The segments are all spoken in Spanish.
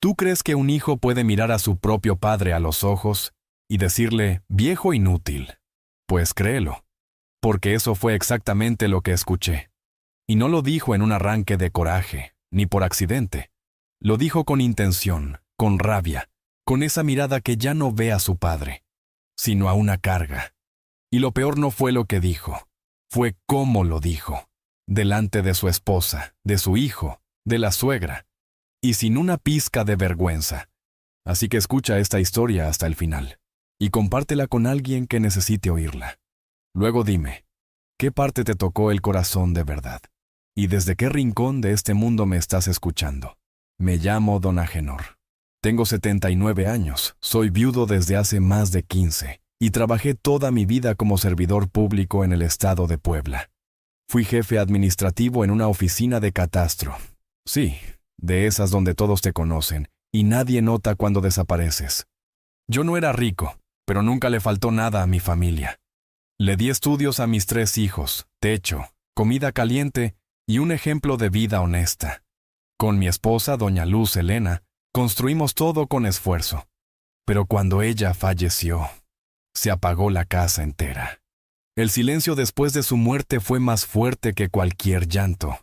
¿Tú crees que un hijo puede mirar a su propio padre a los ojos y decirle, viejo inútil? Pues créelo, porque eso fue exactamente lo que escuché. Y no lo dijo en un arranque de coraje, ni por accidente. Lo dijo con intención, con rabia, con esa mirada que ya no ve a su padre, sino a una carga. Y lo peor no fue lo que dijo, fue cómo lo dijo, delante de su esposa, de su hijo, de la suegra, y sin una pizca de vergüenza. Así que escucha esta historia hasta el final, y compártela con alguien que necesite oírla. Luego dime, ¿qué parte te tocó el corazón de verdad? ¿Y desde qué rincón de este mundo me estás escuchando? Me llamo Don Agenor. Tengo 79 años, soy viudo desde hace más de 15, y trabajé toda mi vida como servidor público en el estado de Puebla. Fui jefe administrativo en una oficina de catastro. Sí, de esas donde todos te conocen, y nadie nota cuando desapareces. Yo no era rico, pero nunca le faltó nada a mi familia. Le di estudios a mis 3 hijos, techo, comida caliente y un ejemplo de vida honesta. Con mi esposa, doña Luz Helena, construimos todo con esfuerzo. Pero cuando ella falleció, se apagó la casa entera. El silencio después de su muerte fue más fuerte que cualquier llanto.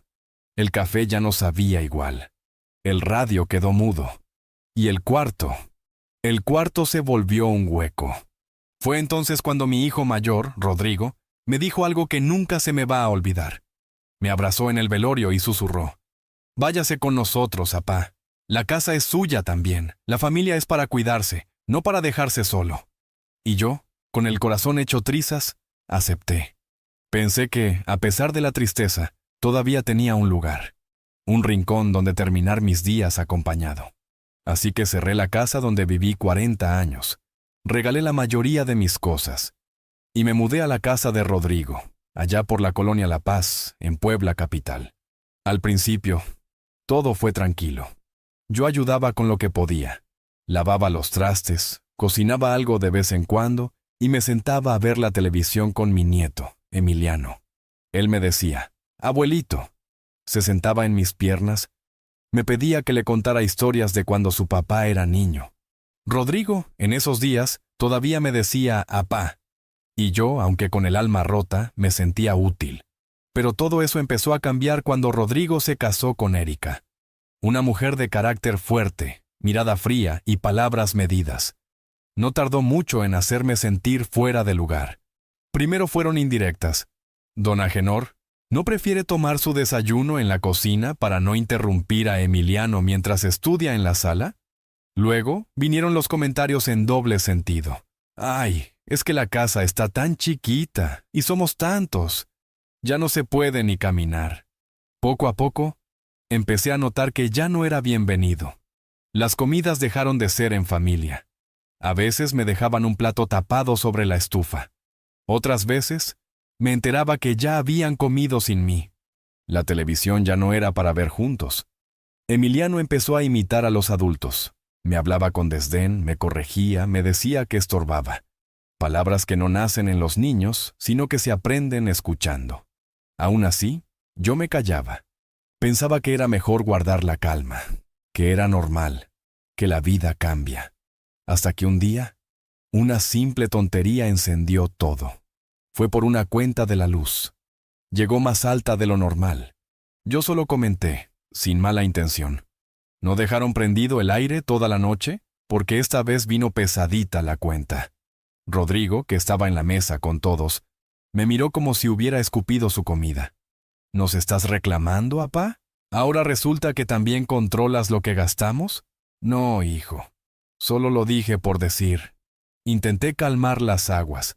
El café ya no sabía igual. El radio quedó mudo. Y el cuarto se volvió un hueco. Fue entonces cuando mi hijo mayor, Rodrigo, me dijo algo que nunca se me va a olvidar. Me abrazó en el velorio y susurró: «Váyase con nosotros, apá. La casa es suya también. La familia es para cuidarse, no para dejarse solo». Y yo, con el corazón hecho trizas, acepté. Pensé que, a pesar de la tristeza, todavía tenía un lugar, un rincón donde terminar mis días acompañado. Así que cerré la casa donde viví 40 años. Regalé la mayoría de mis cosas y me mudé a la casa de Rodrigo, allá por la colonia La Paz, en Puebla capital. Al principio, todo fue tranquilo. Yo ayudaba con lo que podía. Lavaba los trastes, cocinaba algo de vez en cuando y me sentaba a ver la televisión con mi nieto, Emiliano. Él me decía: «Abuelito». Se sentaba en mis piernas. Me pedía que le contara historias de cuando su papá era niño. Rodrigo, en esos días, todavía me decía apá. Y yo, aunque con el alma rota, me sentía útil. Pero todo eso empezó a cambiar cuando Rodrigo se casó con Erika. Una mujer de carácter fuerte, mirada fría y palabras medidas. No tardó mucho en hacerme sentir fuera de lugar. Primero fueron indirectas. «Don Agenor, ¿no prefiere tomar su desayuno en la cocina para no interrumpir a Emiliano mientras estudia en la sala?» Luego vinieron los comentarios en doble sentido. «Ay, es que la casa está tan chiquita y somos tantos. Ya no se puede ni caminar». Poco a poco, empecé a notar que ya no era bienvenido. Las comidas dejaron de ser en familia. A veces me dejaban un plato tapado sobre la estufa. Otras veces, me enteraba que ya habían comido sin mí. La televisión ya no era para ver juntos. Emiliano empezó a imitar a los adultos. Me hablaba con desdén, me corregía, me decía que estorbaba. Palabras que no nacen en los niños, sino que se aprenden escuchando. Aún así, yo me callaba. Pensaba que era mejor guardar la calma, que era normal, que la vida cambia. Hasta que un día, una simple tontería encendió todo. Fue por una cuenta de la luz. Llegó más alta de lo normal. Yo solo comenté, sin mala intención: «¿No dejaron prendido el aire toda la noche? Porque esta vez vino pesadita la cuenta». Rodrigo, que estaba en la mesa con todos, me miró como si hubiera escupido su comida. «¿Nos estás reclamando, apá? ¿Ahora resulta que también controlas lo que gastamos?» «No, hijo. Solo lo dije por decir». Intenté calmar las aguas,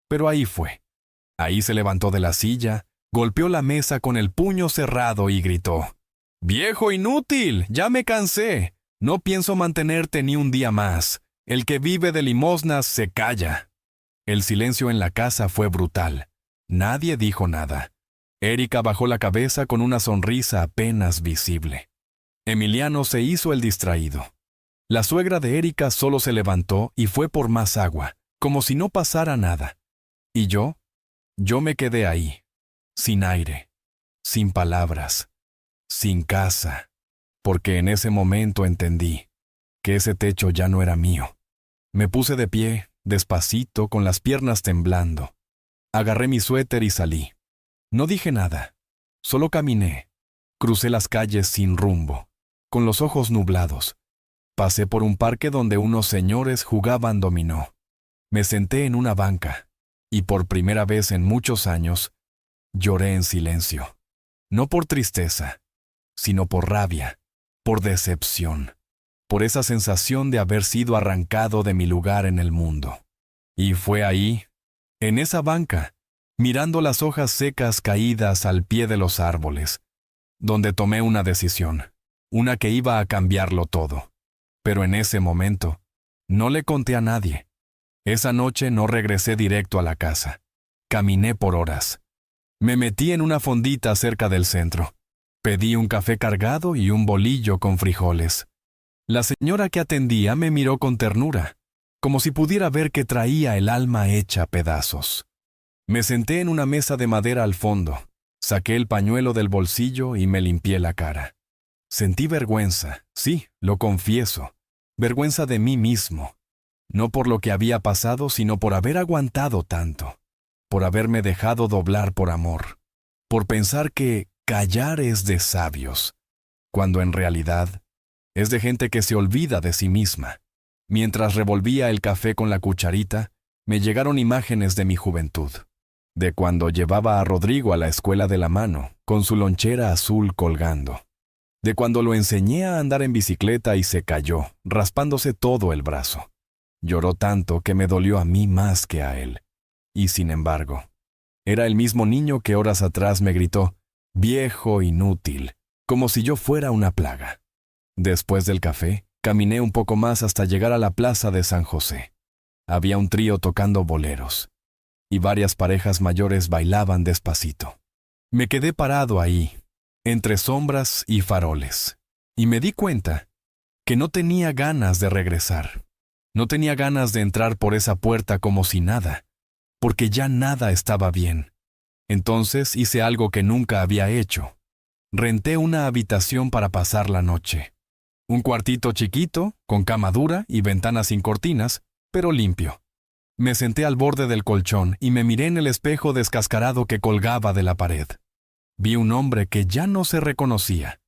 pero ahí fue. Ahí se levantó de la silla, golpeó la mesa con el puño cerrado y gritó: «¡Viejo inútil! ¡Ya me cansé! No pienso mantenerte ni un día más. El que vive de limosnas se calla». El silencio en la casa fue brutal. Nadie dijo nada. Erika bajó la cabeza con una sonrisa apenas visible. Emiliano se hizo el distraído. La suegra de Erika solo se levantó y fue por más agua, como si no pasara nada. Y yo me quedé ahí, sin aire, sin palabras, sin casa, porque en ese momento entendí. que ese techo ya no era mío. Me puse de pie, despacito, con las piernas temblando. Agarré mi suéter y salí. No dije nada, solo caminé. Crucé las calles sin rumbo, con los ojos nublados. Pasé por un parque donde unos señores jugaban dominó. Me senté en una banca, y por primera vez en muchos años, lloré en silencio. No por tristeza, sino por rabia, por decepción, por esa sensación de haber sido arrancado de mi lugar en el mundo. Y fue ahí, en esa banca, mirando las hojas secas caídas al pie de los árboles, donde tomé una decisión, una que iba a cambiarlo todo. Pero en ese momento, no le conté a nadie. Esa noche no regresé directo a la casa. Caminé por horas. Me metí en una fondita cerca del centro. Pedí un café cargado y un bolillo con frijoles. La señora que atendía me miró con ternura, como si pudiera ver que traía el alma hecha pedazos. Me senté en una mesa de madera al fondo, saqué el pañuelo del bolsillo y me limpié la cara. Sentí vergüenza, sí, lo confieso, vergüenza de mí mismo, no por lo que había pasado, sino por haber aguantado tanto, por haberme dejado doblar por amor, por pensar que callar es de sabios, cuando en realidad es de gente que se olvida de sí misma. Mientras revolvía el café con la cucharita, me llegaron imágenes de mi juventud, de cuando llevaba a Rodrigo a la escuela de la mano, con su lonchera azul colgando, de cuando lo enseñé a andar en bicicleta y se cayó, raspándose todo el brazo. Lloró tanto que me dolió a mí más que a él. Y sin embargo, era el mismo niño que horas atrás me gritó, viejo inútil, como si yo fuera una plaga. Después del café, caminé un poco más hasta llegar a la plaza de San José. Había un trío tocando boleros, y varias parejas mayores bailaban despacito. Me quedé parado ahí, entre sombras y faroles, y me di cuenta que no tenía ganas de regresar. No tenía ganas de entrar por esa puerta como si nada, porque ya nada estaba bien. Entonces hice algo que nunca había hecho. Renté una habitación para pasar la noche. Un cuartito chiquito, con cama dura y ventanas sin cortinas, pero limpio. Me senté al borde del colchón y me miré en el espejo descascarado que colgaba de la pared. Vi un hombre que ya no se reconocía.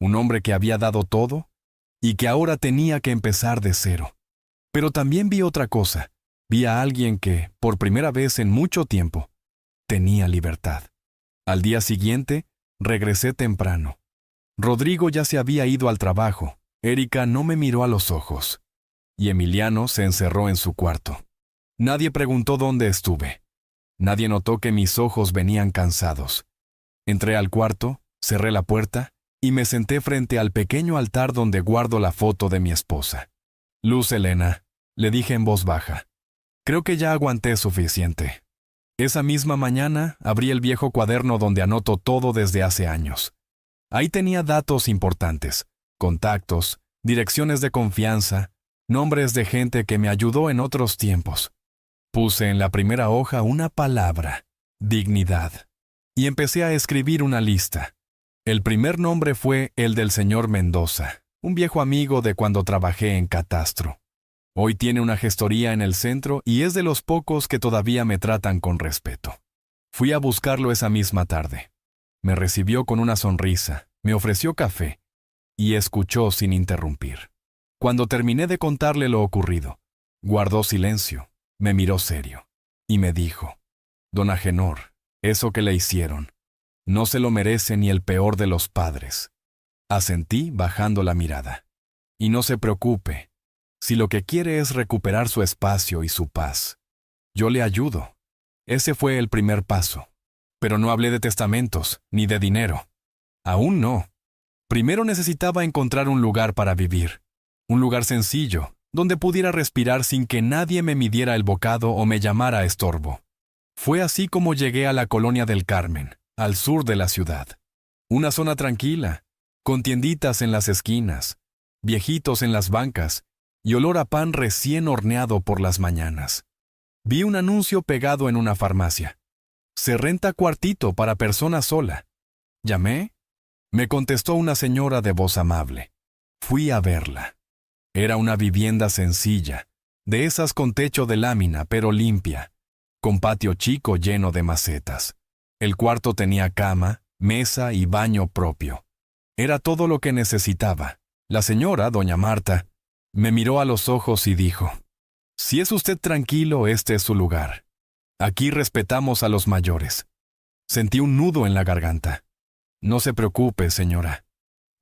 Un hombre que había dado todo y que ahora tenía que empezar de cero. Pero también vi otra cosa. Vi a alguien que, por primera vez en mucho tiempo, tenía libertad. Al día siguiente, regresé temprano. Rodrigo ya se había ido al trabajo. Erika no me miró a los ojos. Y Emiliano se encerró en su cuarto. Nadie preguntó dónde estuve. Nadie notó que mis ojos venían cansados. Entré al cuarto, cerré la puerta y me senté frente al pequeño altar donde guardo la foto de mi esposa. Luz Helena, le dije en voz baja. Creo que ya aguanté suficiente. Esa misma mañana abrí el viejo cuaderno donde anoto todo desde hace años. Ahí tenía datos importantes, contactos, direcciones de confianza, nombres de gente que me ayudó en otros tiempos. Puse en la primera hoja una palabra, dignidad, y empecé a escribir una lista. El primer nombre fue el del señor Mendoza, un viejo amigo de cuando trabajé en Catastro. Hoy tiene una gestoría en el centro y es de los pocos que todavía me tratan con respeto. Fui a buscarlo esa misma tarde. Me recibió con una sonrisa, me ofreció café y escuchó sin interrumpir. Cuando terminé de contarle lo ocurrido, guardó silencio, me miró serio y me dijo, «Don Agenor, eso que le hicieron, no se lo merece ni el peor de los padres». Asentí bajando la mirada. «Y no se preocupe, si lo que quiere es recuperar su espacio y su paz, yo le ayudo». Ese fue el primer paso. Pero no hablé de testamentos, ni de dinero. Aún no. Primero necesitaba encontrar un lugar para vivir. Un lugar sencillo, donde pudiera respirar sin que nadie me midiera el bocado o me llamara estorbo. Fue así como llegué a la Colonia del Carmen, al sur de la ciudad. Una zona tranquila, con tienditas en las esquinas, viejitos en las bancas y olor a pan recién horneado por las mañanas. Vi un anuncio pegado en una farmacia. «Se renta cuartito para persona sola». Llamé. Me contestó una señora de voz amable. Fui a verla. Era una vivienda sencilla, de esas con techo de lámina pero limpia, con patio chico lleno de macetas. El cuarto tenía cama, mesa y baño propio. Era todo lo que necesitaba. La señora, doña Marta, me miró a los ojos y dijo: «Si es usted tranquilo, este es su lugar. Aquí respetamos a los mayores». Sentí un nudo en la garganta. «No se preocupe, señora.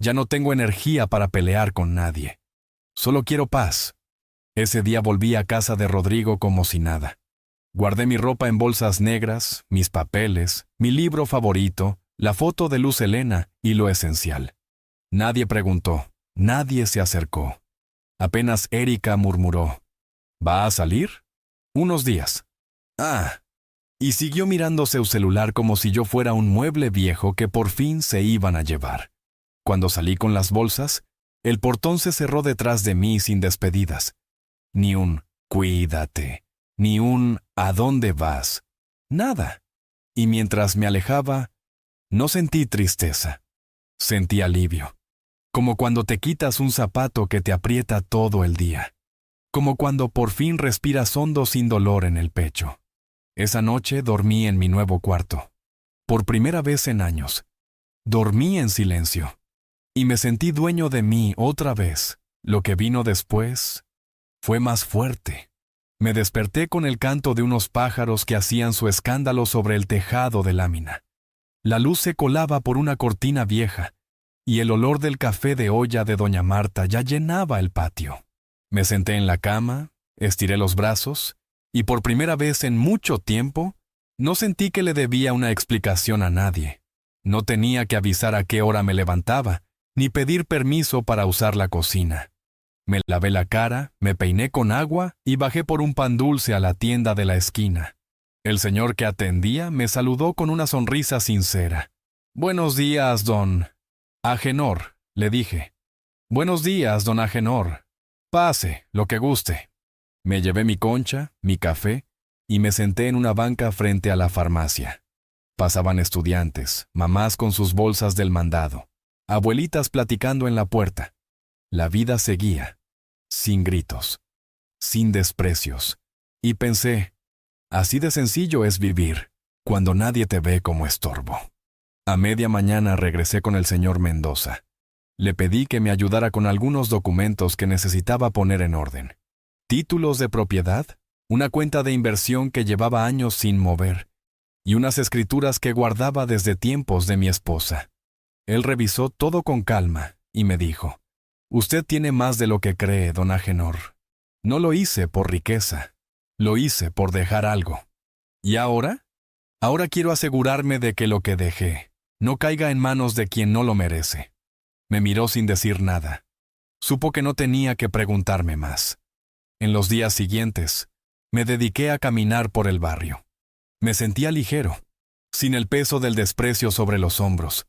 Ya no tengo energía para pelear con nadie. Solo quiero paz». Ese día volví a casa de Rodrigo como si nada. Guardé mi ropa en bolsas negras, mis papeles, mi libro favorito, la foto de Luz Helena y lo esencial. Nadie preguntó, nadie se acercó. Apenas Erika murmuró: «¿Va a salir?». «Unos días». «Ah». Y siguió mirando su celular como si yo fuera un mueble viejo que por fin se iban a llevar. Cuando salí con las bolsas, el portón se cerró detrás de mí sin despedidas. Ni un «cuídate», ni un «¿a dónde vas?». Nada. Y mientras me alejaba, no sentí tristeza. Sentí alivio. Como cuando te quitas un zapato que te aprieta todo el día. Como cuando por fin respiras hondo sin dolor en el pecho. Esa noche dormí en mi nuevo cuarto. Por primera vez en años. Dormí en silencio. Y me sentí dueño de mí otra vez. Lo que vino después fue más fuerte. Me desperté con el canto de unos pájaros que hacían su escándalo sobre el tejado de lámina. La luz se colaba por una cortina vieja, y el olor del café de olla de doña Marta ya llenaba el patio. Me senté en la cama, estiré los brazos, y por primera vez en mucho tiempo, no sentí que le debía una explicación a nadie. No tenía que avisar a qué hora me levantaba, ni pedir permiso para usar la cocina. Me lavé la cara, me peiné con agua y bajé por un pan dulce a la tienda de la esquina. El señor que atendía me saludó con una sonrisa sincera. «Buenos días, don Agenor», le dije. «Buenos días, don Agenor. Pase, lo que guste». Me llevé mi concha, mi café, y me senté en una banca frente a la farmacia. Pasaban estudiantes, mamás con sus bolsas del mandado, abuelitas platicando en la puerta. La vida seguía, sin gritos, sin desprecios. Y pensé, así de sencillo es vivir, cuando nadie te ve como estorbo. A media mañana regresé con el señor Mendoza. Le pedí que me ayudara con algunos documentos que necesitaba poner en orden. Títulos de propiedad, una cuenta de inversión que llevaba años sin mover, y unas escrituras que guardaba desde tiempos de mi esposa. Él revisó todo con calma y me dijo: «Usted tiene más de lo que cree, don Agenor. No lo hice por riqueza, lo hice por dejar algo. ¿Y ahora? Ahora quiero asegurarme de que lo que dejé no caiga en manos de quien no lo merece». Me miró sin decir nada. Supo que no tenía que preguntarme más. En los días siguientes, me dediqué a caminar por el barrio. Me sentía ligero, sin el peso del desprecio sobre los hombros.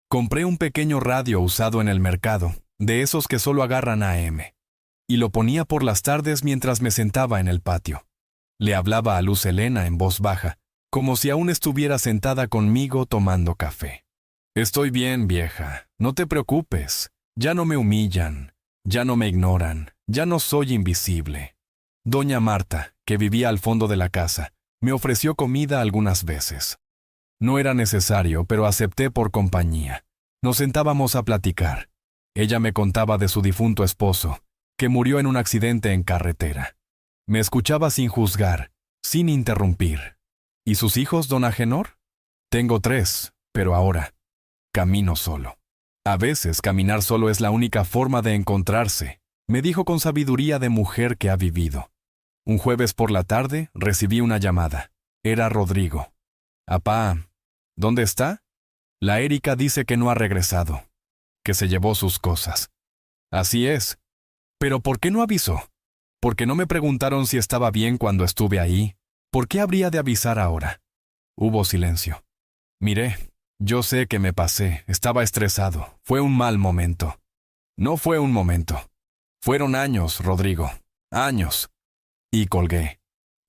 Compré un pequeño radio usado en el mercado, de esos que solo agarran AM, y lo ponía por las tardes mientras me sentaba en el patio. Le hablaba a Luz Helena en voz baja, como si aún estuviera sentada conmigo tomando café. «Estoy bien, vieja, no te preocupes. Ya no me humillan, ya no me ignoran, ya no soy invisible». Doña Marta, que vivía al fondo de la casa, me ofreció comida algunas veces. No era necesario, pero acepté por compañía. Nos sentábamos a platicar. Ella me contaba de su difunto esposo, que murió en un accidente en carretera. Me escuchaba sin juzgar, sin interrumpir. ¿Y sus hijos, don Agenor? «Tengo 3, pero ahora camino solo». «A veces caminar solo es la única forma de encontrarse», me dijo con sabiduría de mujer que ha vivido. Un jueves por la tarde recibí una llamada. Era Rodrigo. «Apá, ¿dónde está?». «La Erika dice que no ha regresado, que se llevó sus cosas». «Así es. ¿Pero por qué no avisó? ¿Por qué no me preguntaron si estaba bien cuando estuve ahí? ¿Por qué habría de avisar ahora?». Hubo silencio. Miré. Yo sé que me pasé, estaba estresado, fue un mal momento. No fue un momento. Fueron años, Rodrigo, años. Y colgué.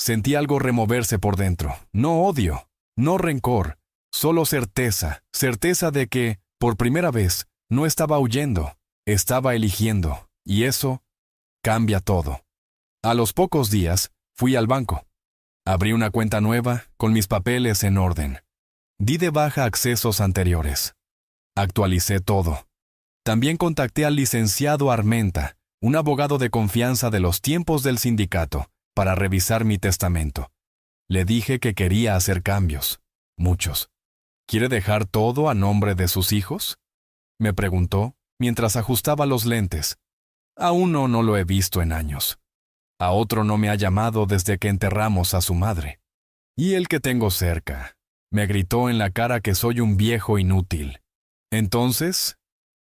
Sentí algo removerse por dentro. No odio, no rencor, solo certeza, certeza de que, por primera vez, no estaba huyendo, estaba eligiendo, y eso Cambia todo. A los pocos días, fui al banco. Abrí una cuenta nueva, con mis papeles en orden. Di de baja accesos anteriores. Actualicé todo. También contacté al licenciado Armenta, un abogado de confianza de los tiempos del sindicato, para revisar mi testamento. Le dije que quería hacer cambios. Muchos. ¿Quiere dejar todo a nombre de sus hijos?, me preguntó, mientras ajustaba los lentes. A uno no lo he visto en años. A otro no me ha llamado desde que enterramos a su madre. Y el que tengo cerca, me gritó en la cara que soy un viejo inútil. Entonces,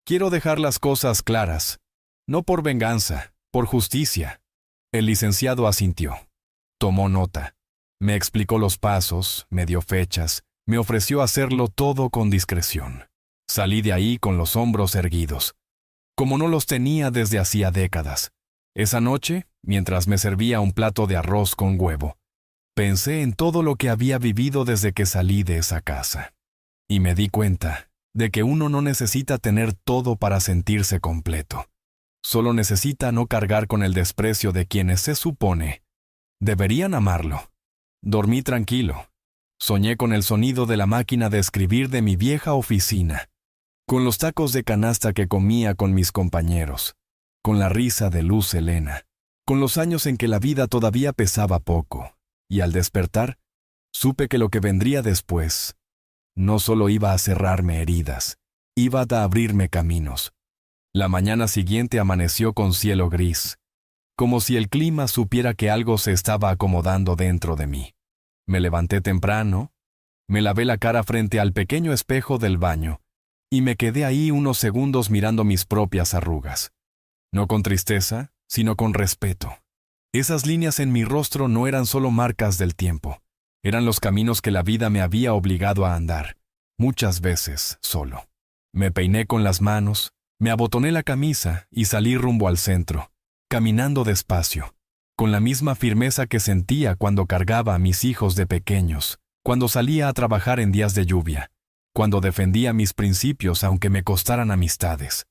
quiero dejar las cosas claras. No por venganza, por justicia. El licenciado asintió. Tomó nota. Me explicó los pasos, me dio fechas, me ofreció hacerlo todo con discreción. Salí de ahí con los hombros erguidos, como no los tenía desde hacía décadas. Esa noche, mientras me servía un plato de arroz con huevo, pensé en todo lo que había vivido desde que salí de esa casa. Y me di cuenta de que uno no necesita tener todo para sentirse completo. Solo necesita no cargar con el desprecio de quienes se supone deberían amarlo. Dormí tranquilo. Soñé con el sonido de la máquina de escribir de mi vieja oficina, con los tacos de canasta que comía con mis compañeros, con la risa de Luz Helena, con los años en que la vida todavía pesaba poco, y al despertar, supe que lo que vendría después no solo iba a cerrarme heridas, iba a abrirme caminos. La mañana siguiente amaneció con cielo gris, como si el clima supiera que algo se estaba acomodando dentro de mí. Me levanté temprano, me lavé la cara frente al pequeño espejo del baño, y me quedé ahí unos segundos mirando mis propias arrugas. No con tristeza, sino con respeto. Esas líneas en mi rostro no eran solo marcas del tiempo, eran los caminos que la vida me había obligado a andar, muchas veces solo. Me peiné con las manos, me abotoné la camisa y salí rumbo al centro, caminando despacio, con la misma firmeza que sentía cuando cargaba a mis hijos de pequeños, cuando salía a trabajar en días de lluvia, cuando defendía mis principios aunque me costaran amistades.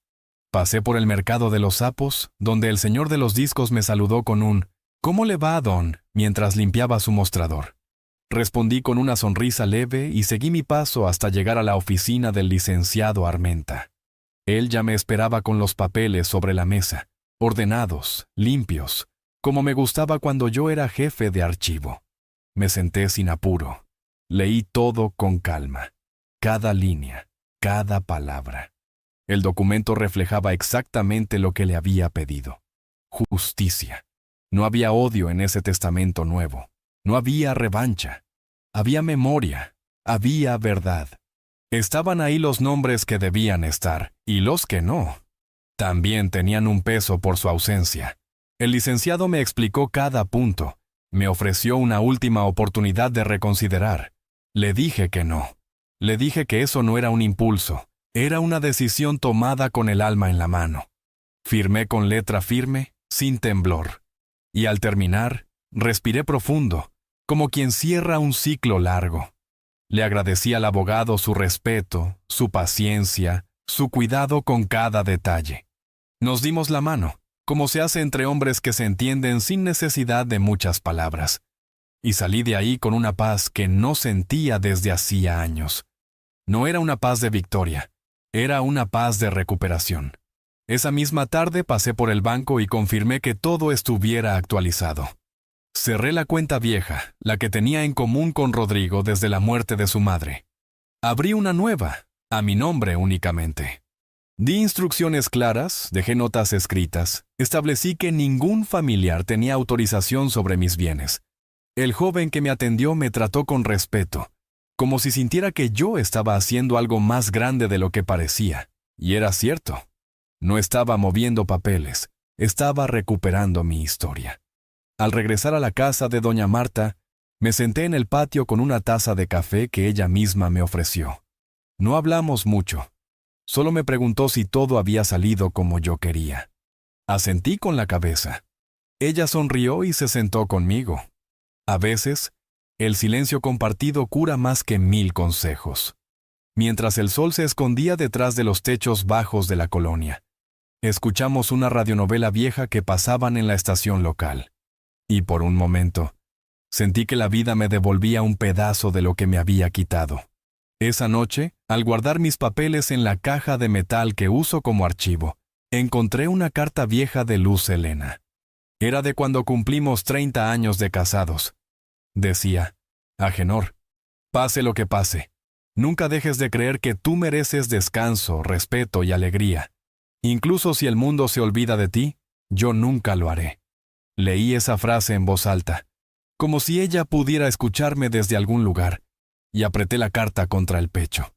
Pasé por el mercado de los sapos, donde el señor de los discos me saludó con un «¿Cómo le va, don?», mientras limpiaba su mostrador. Respondí con una sonrisa leve y seguí mi paso hasta llegar a la oficina del licenciado Armenta. Él ya me esperaba con los papeles sobre la mesa, ordenados, limpios, como me gustaba cuando yo era jefe de archivo. Me senté sin apuro. Leí todo con calma. Cada línea, cada palabra. El documento reflejaba exactamente lo que le había pedido. Justicia. No había odio en ese testamento nuevo. No había revancha. Había memoria. Había verdad. Estaban ahí los nombres que debían estar, y los que no. También tenían un peso por su ausencia. El licenciado me explicó cada punto. Me ofreció una última oportunidad de reconsiderar. Le dije que no. Le dije que eso no era un impulso. Era una decisión tomada con el alma en la mano. Firmé con letra firme, sin temblor. Y al terminar, respiré profundo, como quien cierra un ciclo largo. Le agradecí al abogado su respeto, su paciencia, su cuidado con cada detalle. Nos dimos la mano, como se hace entre hombres que se entienden sin necesidad de muchas palabras. Y salí de ahí con una paz que no sentía desde hacía años. No era una paz de victoria, era una paz de recuperación. Esa misma tarde pasé por el banco y confirmé que todo estuviera actualizado. Cerré la cuenta vieja, la que tenía en común con Rodrigo desde la muerte de su madre. Abrí una nueva, a mi nombre únicamente. Di instrucciones claras, dejé notas escritas, establecí que ningún familiar tenía autorización sobre mis bienes. El joven que me atendió me trató con respeto, como si sintiera que yo estaba haciendo algo más grande de lo que parecía. Y era cierto. No estaba moviendo papeles, estaba recuperando mi historia. Al regresar a la casa de doña Marta, me senté en el patio con una taza de café que ella misma me ofreció. No hablamos mucho. Solo me preguntó si todo había salido como yo quería. Asentí con la cabeza. Ella sonrió y se sentó conmigo. A veces, el silencio compartido cura más que 1000 consejos. Mientras el sol se escondía detrás de los techos bajos de la colonia, Escuchamos una radionovela vieja que pasaban en la estación local. Y por un momento, sentí que la vida me devolvía un pedazo de lo que me había quitado. Esa noche, al guardar mis papeles en la caja de metal que uso como archivo, encontré una carta vieja de Luz Helena. Era de cuando cumplimos 30 años de casados. Decía: Agenor, pase lo que pase, nunca dejes de creer que tú mereces descanso, respeto y alegría. Incluso si el mundo se olvida de ti, yo nunca lo haré. Leí esa frase en voz alta, como si ella pudiera escucharme desde algún lugar, y apreté la carta contra el pecho.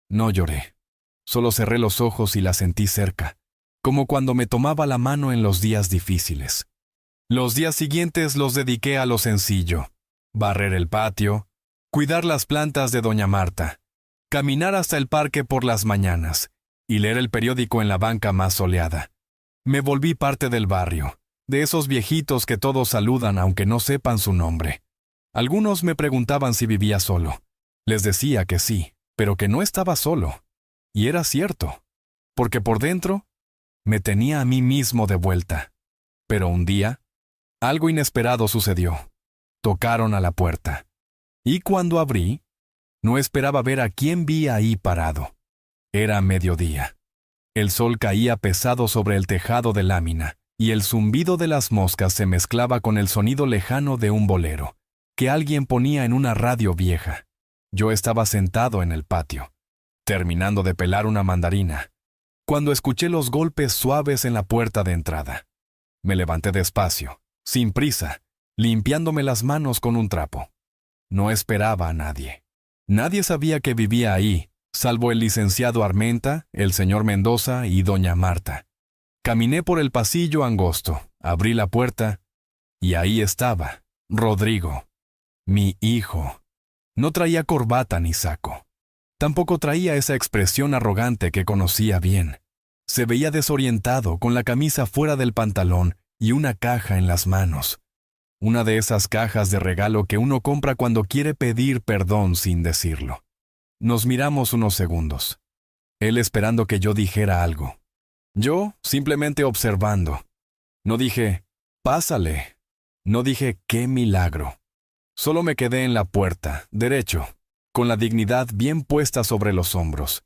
No lloré, solo cerré los ojos y la sentí cerca, como cuando me tomaba la mano en los días difíciles. Los días siguientes los dediqué a lo sencillo: barrer el patio, cuidar las plantas de doña Marta, caminar hasta el parque por las mañanas y leer el periódico en la banca más soleada. Me volví parte del barrio, de esos viejitos que todos saludan aunque no sepan su nombre. Algunos me preguntaban si vivía solo. Les decía que sí, pero que no estaba solo. Y era cierto, porque por dentro me tenía a mí mismo de vuelta. Pero un día, algo inesperado sucedió. Tocaron a la puerta. Y cuando abrí, no esperaba ver a quién vi ahí parado. Era mediodía. El sol caía pesado sobre el tejado de lámina, y el zumbido de las moscas se mezclaba con el sonido lejano de un bolero, que alguien ponía en una radio vieja. Yo estaba sentado en el patio, terminando de pelar una mandarina, cuando escuché los golpes suaves en la puerta de entrada. Me levanté despacio, sin prisa, limpiándome las manos con un trapo. No esperaba a nadie. Nadie sabía que vivía ahí, salvo el licenciado Armenta, el señor Mendoza y doña Marta. Caminé por el pasillo angosto, abrí la puerta, y ahí estaba, Rodrigo, mi hijo. No traía corbata ni saco. Tampoco traía esa expresión arrogante que conocía bien. Se veía desorientado, con la camisa fuera del pantalón y una caja en las manos. Una de esas cajas de regalo que uno compra cuando quiere pedir perdón sin decirlo. Nos miramos unos segundos, él esperando que yo dijera algo. Yo simplemente observando. No dije, pásale. No dije, qué milagro. Solo me quedé en la puerta, derecho, con la dignidad bien puesta sobre los hombros.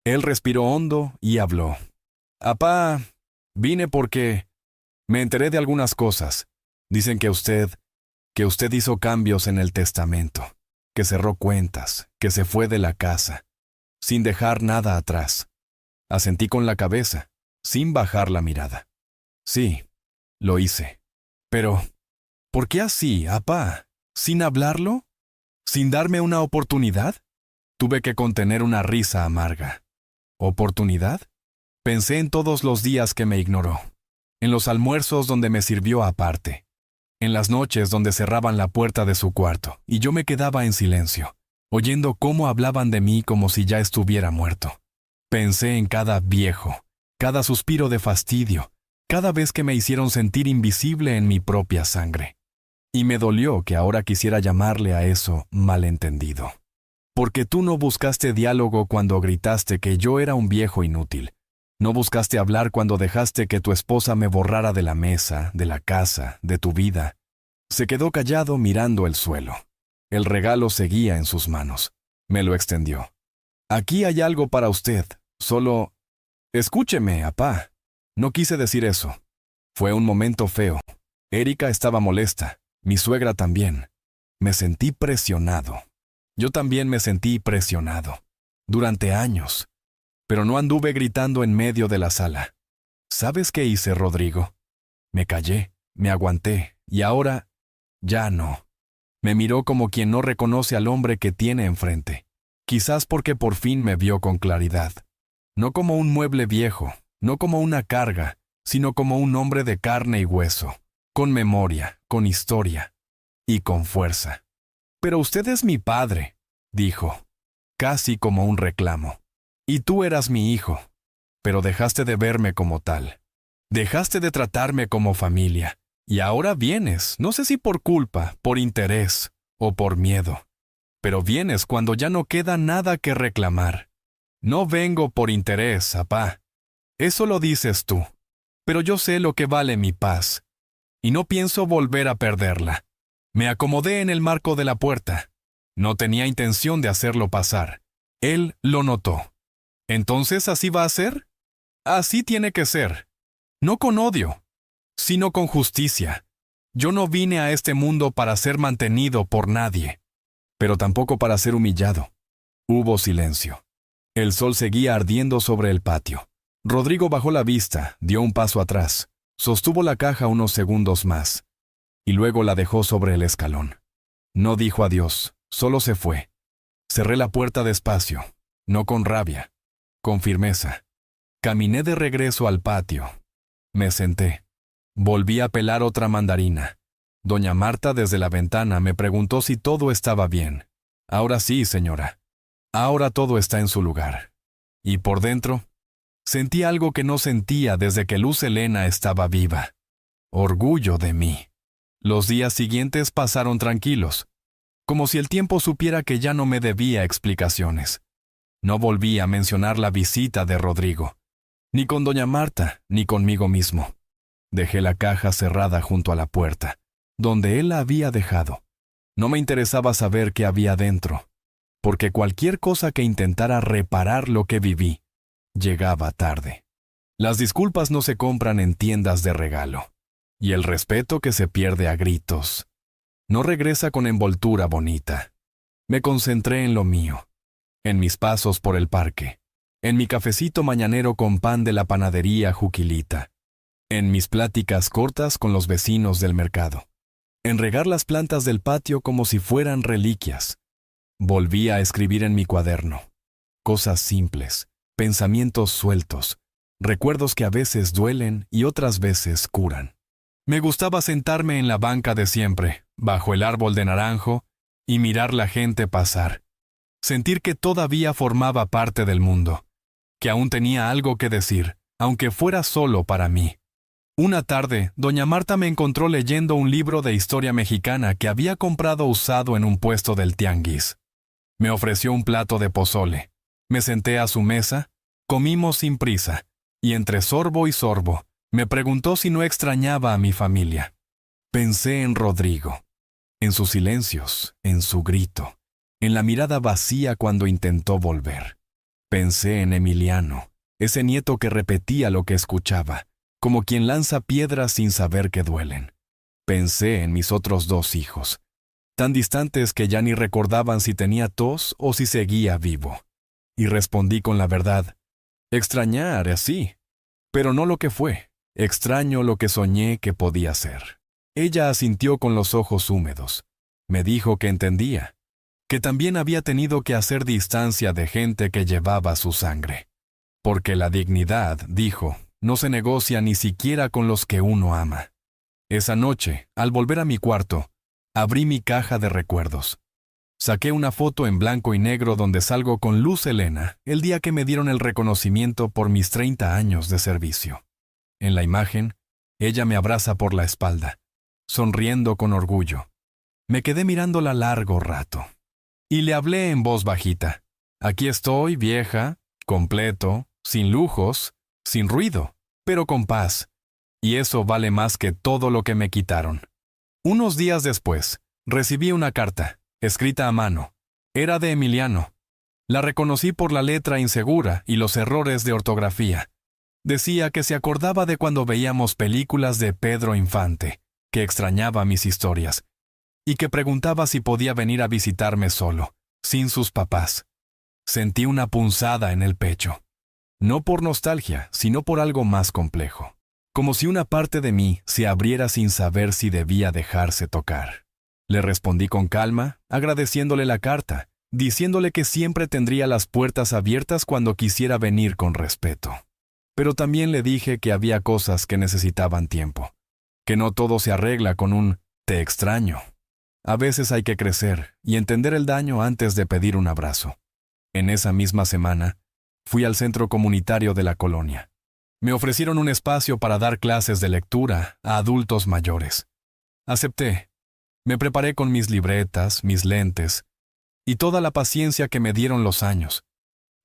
Él respiró hondo y habló. Apá, vine porque me enteré de algunas cosas. Dicen que usted hizo cambios en el testamento, que cerró cuentas, que se fue de la casa, sin dejar nada atrás. Asentí con la cabeza, sin bajar la mirada. Sí, lo hice. Pero, ¿por qué así, apá? ¿Sin hablarlo? ¿Sin darme una oportunidad? Tuve que contener una risa amarga. ¿Oportunidad? Pensé en todos los días que me ignoró, en los almuerzos donde me sirvió aparte, en las noches donde cerraban la puerta de su cuarto y yo me quedaba en silencio, oyendo cómo hablaban de mí como si ya estuviera muerto. Pensé en cada viejo, cada suspiro de fastidio, cada vez que me hicieron sentir invisible en mi propia sangre. Y me dolió que ahora quisiera llamarle a eso malentendido. Porque tú no buscaste diálogo cuando gritaste que yo era un viejo inútil. No buscaste hablar cuando dejaste que tu esposa me borrara de la mesa, de la casa, de tu vida. Se quedó callado mirando el suelo. El regalo seguía en sus manos. Me lo extendió. Aquí hay algo para usted. Solo... Escúcheme, apá. No quise decir eso. Fue un momento feo. Erika estaba molesta. Mi suegra también. Me sentí presionado. Yo también me sentí presionado. Durante años. Pero no anduve gritando en medio de la sala. ¿Sabes qué hice, Rodrigo? Me callé, me aguanté, y ahora... ya no. Me miró como quien no reconoce al hombre que tiene enfrente. Quizás porque por fin me vio con claridad. No como un mueble viejo, no como una carga, sino como un hombre de carne y hueso, con memoria, con historia y con fuerza. Pero usted es mi padre, dijo, casi como un reclamo. Y tú eras mi hijo, pero dejaste de verme como tal. Dejaste de tratarme como familia, y ahora vienes, no sé si por culpa, por interés o por miedo, pero vienes cuando ya no queda nada que reclamar. No vengo por interés, apá. Eso lo dices tú, pero yo sé lo que vale mi paz, y no pienso volver a perderla. Me acomodé en el marco de la puerta. No tenía intención de hacerlo pasar. Él lo notó. ¿Entonces así va a ser? Así tiene que ser. No con odio, sino con justicia. Yo no vine a este mundo para ser mantenido por nadie, pero tampoco para ser humillado. Hubo silencio. El sol seguía ardiendo sobre el patio. Rodrigo bajó la vista, dio un paso atrás, sostuvo la caja unos segundos más, y luego la dejó sobre el escalón. No dijo adiós, solo se fue. Cerré la puerta despacio, no con rabia, con firmeza. Caminé de regreso al patio. Me senté. Volví a pelar otra mandarina. Doña Marta desde la ventana me preguntó si todo estaba bien. Ahora sí, señora. Ahora todo está en su lugar. Y por dentro, sentí algo que no sentía desde que Luz Helena estaba viva. Orgullo de mí. Los días siguientes pasaron tranquilos, como si el tiempo supiera que ya no me debía explicaciones. No volví a mencionar la visita de Rodrigo, ni con doña Marta, ni conmigo mismo. Dejé la caja cerrada junto a la puerta, donde él la había dejado. No me interesaba saber qué había dentro, porque cualquier cosa que intentara reparar lo que viví, llegaba tarde. Las disculpas no se compran en tiendas de regalo, y el respeto que se pierde a gritos no regresa con envoltura bonita. Me concentré en lo mío, en mis pasos por el parque, en mi cafecito mañanero con pan de la panadería Juquilita, en mis pláticas cortas con los vecinos del mercado, en regar las plantas del patio como si fueran reliquias. Volví a escribir en mi cuaderno. Cosas simples, pensamientos sueltos, recuerdos que a veces duelen y otras veces curan. Me gustaba sentarme en la banca de siempre, bajo el árbol de naranjo, y mirar la gente pasar. Sentir que todavía formaba parte del mundo, que aún tenía algo que decir, aunque fuera solo para mí. Una tarde, doña Marta me encontró leyendo un libro de historia mexicana que había comprado usado en un puesto del tianguis. Me ofreció un plato de pozole. Me senté a su mesa, comimos sin prisa, y entre sorbo y sorbo, me preguntó si no extrañaba a mi familia. Pensé en Rodrigo, en sus silencios, en su grito, en la mirada vacía cuando intentó volver. Pensé en Emiliano, ese nieto que repetía lo que escuchaba, como quien lanza piedras sin saber que duelen. Pensé en mis otros 2 hijos, tan distantes que ya ni recordaban si tenía tos o si seguía vivo. Y respondí con la verdad: extrañar, sí, pero no lo que fue. Extraño lo que soñé que podía ser. Ella asintió con los ojos húmedos. Me dijo que entendía, que también había tenido que hacer distancia de gente que llevaba su sangre. Porque la dignidad, dijo, no se negocia ni siquiera con los que uno ama. Esa noche, al volver a mi cuarto, abrí mi caja de recuerdos. Saqué una foto en blanco y negro donde salgo con Luz Helena el día que me dieron el reconocimiento por mis 30 años de servicio. En la imagen, ella me abraza por la espalda, sonriendo con orgullo. Me quedé mirándola largo rato. Y le hablé en voz bajita. Aquí estoy, vieja, completo, sin lujos, sin ruido, pero con paz. Y eso vale más que todo lo que me quitaron. Unos días después, recibí una carta, escrita a mano. Era de Emiliano. La reconocí por la letra insegura y los errores de ortografía. Decía que se acordaba de cuando veíamos películas de Pedro Infante, que extrañaba mis historias, y que preguntaba si podía venir a visitarme solo, sin sus papás. Sentí una punzada en el pecho. No por nostalgia, sino por algo más complejo. Como si una parte de mí se abriera sin saber si debía dejarse tocar. Le respondí con calma, agradeciéndole la carta, diciéndole que siempre tendría las puertas abiertas cuando quisiera venir con respeto. Pero también le dije que había cosas que necesitaban tiempo, que no todo se arregla con un «te extraño». A veces hay que crecer y entender el daño antes de pedir un abrazo. En esa misma semana, fui al centro comunitario de la colonia. Me ofrecieron un espacio para dar clases de lectura a adultos mayores. Acepté. Me preparé con mis libretas, mis lentes y toda la paciencia que me dieron los años.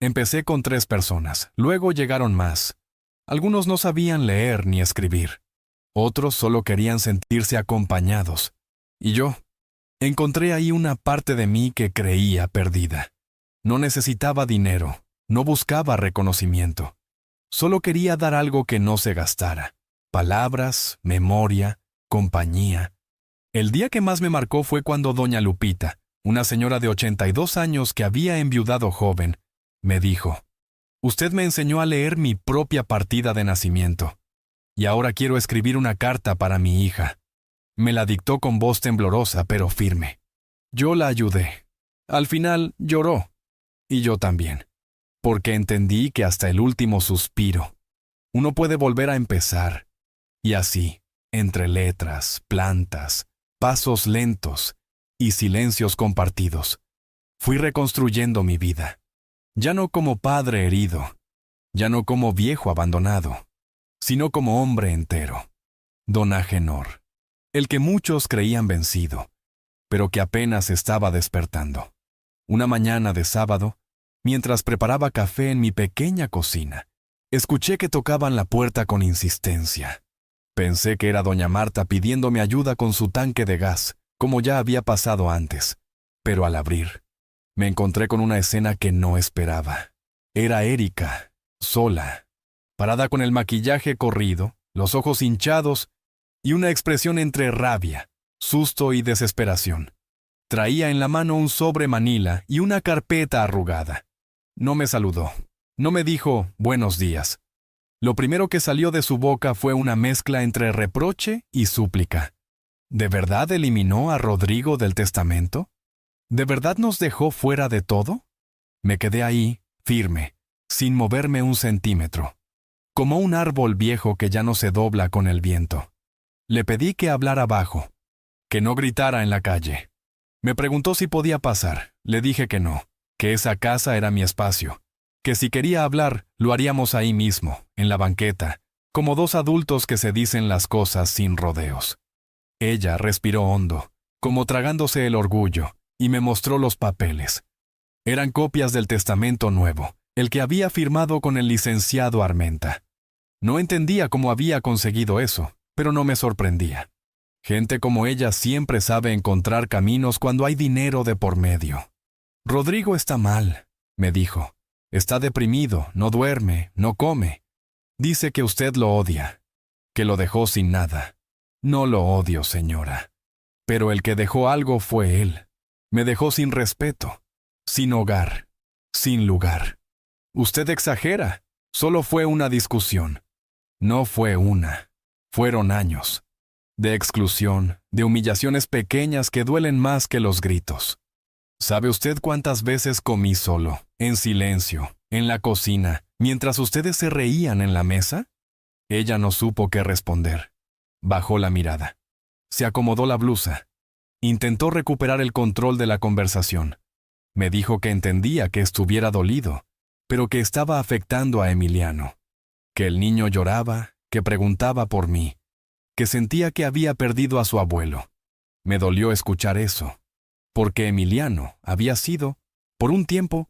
Empecé con 3 personas, luego llegaron más. Algunos no sabían leer ni escribir. Otros solo querían sentirse acompañados. Y yo encontré ahí una parte de mí que creía perdida. No necesitaba dinero, no buscaba reconocimiento. Solo quería dar algo que no se gastara. Palabras, memoria, compañía. El día que más me marcó fue cuando doña Lupita, una señora de 82 años que había enviudado joven, me dijo: «Usted me enseñó a leer mi propia partida de nacimiento. Y ahora quiero escribir una carta para mi hija». Me la dictó con voz temblorosa pero firme. Yo la ayudé. Al final lloró. Y yo también. Porque entendí que hasta el último suspiro uno puede volver a empezar. Y así, entre letras, plantas, pasos lentos y silencios compartidos, fui reconstruyendo mi vida. Ya no como padre herido, ya no como viejo abandonado, sino como hombre entero. Don Agenor, el que muchos creían vencido, pero que apenas estaba despertando. Una mañana de sábado, mientras preparaba café en mi pequeña cocina, escuché que tocaban la puerta con insistencia. Pensé que era doña Marta pidiéndome ayuda con su tanque de gas, como ya había pasado antes. Pero al abrir, me encontré con una escena que no esperaba. Era Erika, sola, parada con el maquillaje corrido, los ojos hinchados y una expresión entre rabia, susto y desesperación. Traía en la mano un sobre manila y una carpeta arrugada. No me saludó. No me dijo buenos días. Lo primero que salió de su boca fue una mezcla entre reproche y súplica. ¿De verdad eliminó a Rodrigo del testamento? ¿De verdad nos dejó fuera de todo? Me quedé ahí, firme, sin moverme un centímetro, como un árbol viejo que ya no se dobla con el viento. Le pedí que hablara bajo, que no gritara en la calle. Me preguntó si podía pasar. Le dije que no, que esa casa era mi espacio, que si quería hablar, lo haríamos ahí mismo, en la banqueta, como dos adultos que se dicen las cosas sin rodeos. Ella respiró hondo, como tragándose el orgullo, y me mostró los papeles. Eran copias del testamento nuevo, el que había firmado con el licenciado Armenta. No entendía cómo había conseguido eso, pero no me sorprendía. Gente como ella siempre sabe encontrar caminos cuando hay dinero de por medio. Rodrigo está mal, me dijo. Está deprimido, no duerme, no come. Dice que usted lo odia, que lo dejó sin nada. No lo odio, señora. Pero el que dejó algo fue él. Me dejó sin respeto, sin hogar, sin lugar. Usted exagera. Solo fue una discusión. No fue una. Fueron años. De exclusión, de humillaciones pequeñas que duelen más que los gritos. ¿Sabe usted cuántas veces comí solo, en silencio, en la cocina, mientras ustedes se reían en la mesa? Ella no supo qué responder. Bajó la mirada. Se acomodó la blusa. Intentó recuperar el control de la conversación. Me dijo que entendía que estuviera dolido, pero que estaba afectando a Emiliano. Que el niño lloraba, que preguntaba por mí, que sentía que había perdido a su abuelo. Me dolió escuchar eso, porque Emiliano había sido, por un tiempo,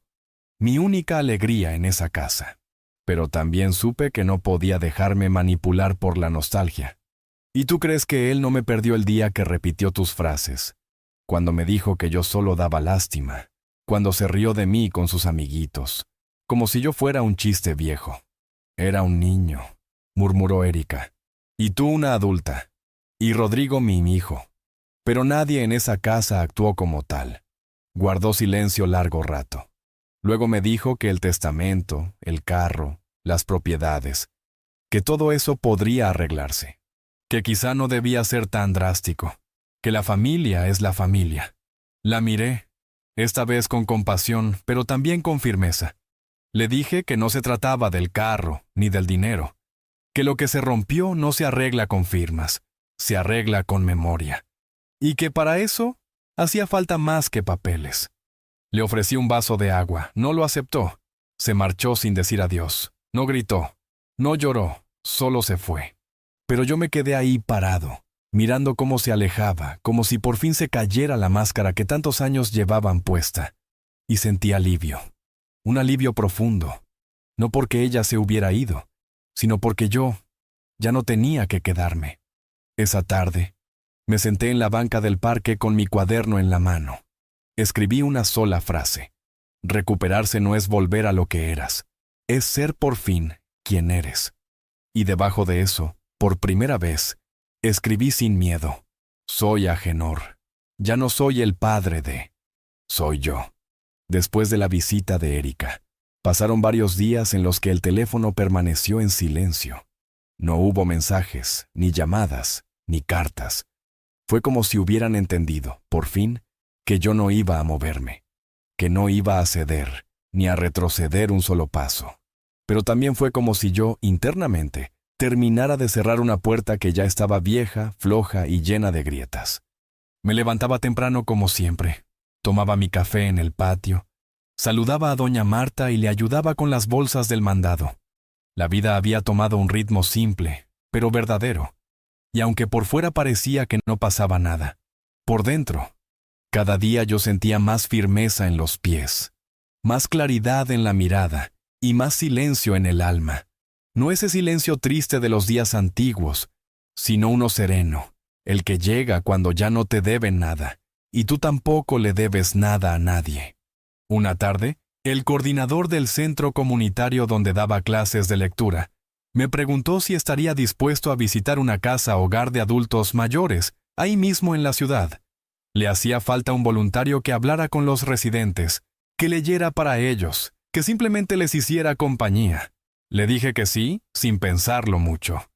mi única alegría en esa casa. Pero también supe que no podía dejarme manipular por la nostalgia. ¿Y tú crees que él no me perdió el día que repitió tus frases? Cuando me dijo que yo solo daba lástima, cuando se rió de mí con sus amiguitos, como si yo fuera un chiste viejo. Era un niño, murmuró Erika. Y tú una adulta. Y Rodrigo mi hijo. Pero nadie en esa casa actuó como tal. Guardó silencio largo rato. Luego me dijo que el testamento, el carro, las propiedades, que todo eso podría arreglarse. Que quizá no debía ser tan drástico. Que la familia es la familia. La miré, esta vez con compasión, pero también con firmeza. Le dije que no se trataba del carro ni del dinero. Que lo que se rompió no se arregla con firmas, se arregla con memoria. Y que para eso hacía falta más que papeles. Le ofrecí un vaso de agua, no lo aceptó. Se marchó sin decir adiós, no gritó, no lloró, solo se fue. Pero yo me quedé ahí parado, mirando cómo se alejaba, como si por fin se cayera la máscara que tantos años llevaban puesta. Y sentí alivio, un alivio profundo. No porque ella se hubiera ido, sino porque yo ya no tenía que quedarme. Esa tarde, me senté en la banca del parque con mi cuaderno en la mano. Escribí una sola frase. Recuperarse no es volver a lo que eras, es ser por fin quien eres. Y debajo de eso, por primera vez, escribí sin miedo. Soy Agenor. Ya no soy el padre de... Soy yo. Después de la visita de Erika, pasaron varios días en los que el teléfono permaneció en silencio. No hubo mensajes, ni llamadas, ni cartas. Fue como si hubieran entendido, por fin, que yo no iba a moverme, que no iba a ceder, ni a retroceder un solo paso. Pero también fue como si yo, internamente, terminara de cerrar una puerta que ya estaba vieja, floja y llena de grietas. Me levantaba temprano como siempre, tomaba mi café en el patio, saludaba a doña Marta y le ayudaba con las bolsas del mandado. La vida había tomado un ritmo simple, pero verdadero, y aunque por fuera parecía que no pasaba nada, por dentro, cada día yo sentía más firmeza en los pies, más claridad en la mirada y más silencio en el alma. No ese silencio triste de los días antiguos, sino uno sereno, el que llega cuando ya no te deben nada, y tú tampoco le debes nada a nadie. Una tarde, el coordinador del centro comunitario donde daba clases de lectura me preguntó si estaría dispuesto a visitar una casa hogar de adultos mayores, ahí mismo en la ciudad. Le hacía falta un voluntario que hablara con los residentes, que leyera para ellos, que simplemente les hiciera compañía. Le dije que sí, sin pensarlo mucho.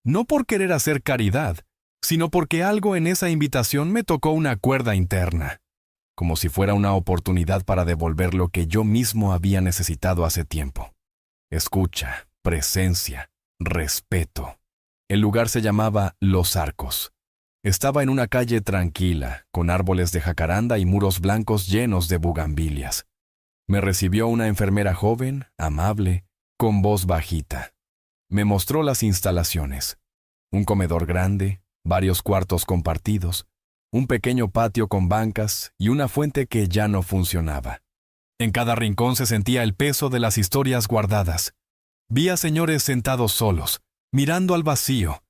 No por querer hacer caridad, sino porque algo en esa invitación me tocó una cuerda interna, como si fuera una oportunidad para devolver lo que yo mismo había necesitado hace tiempo. Escucha, presencia, respeto. El lugar se llamaba Los Arcos. Estaba en una calle tranquila, con árboles de jacaranda y muros blancos llenos de bugambilias. Me recibió una enfermera joven, amable, con voz bajita. Me mostró las instalaciones. Un comedor grande, varios cuartos compartidos, un pequeño patio con bancas y una fuente que ya no funcionaba. En cada rincón se sentía el peso de las historias guardadas. Vi a señores sentados solos, mirando al vacío,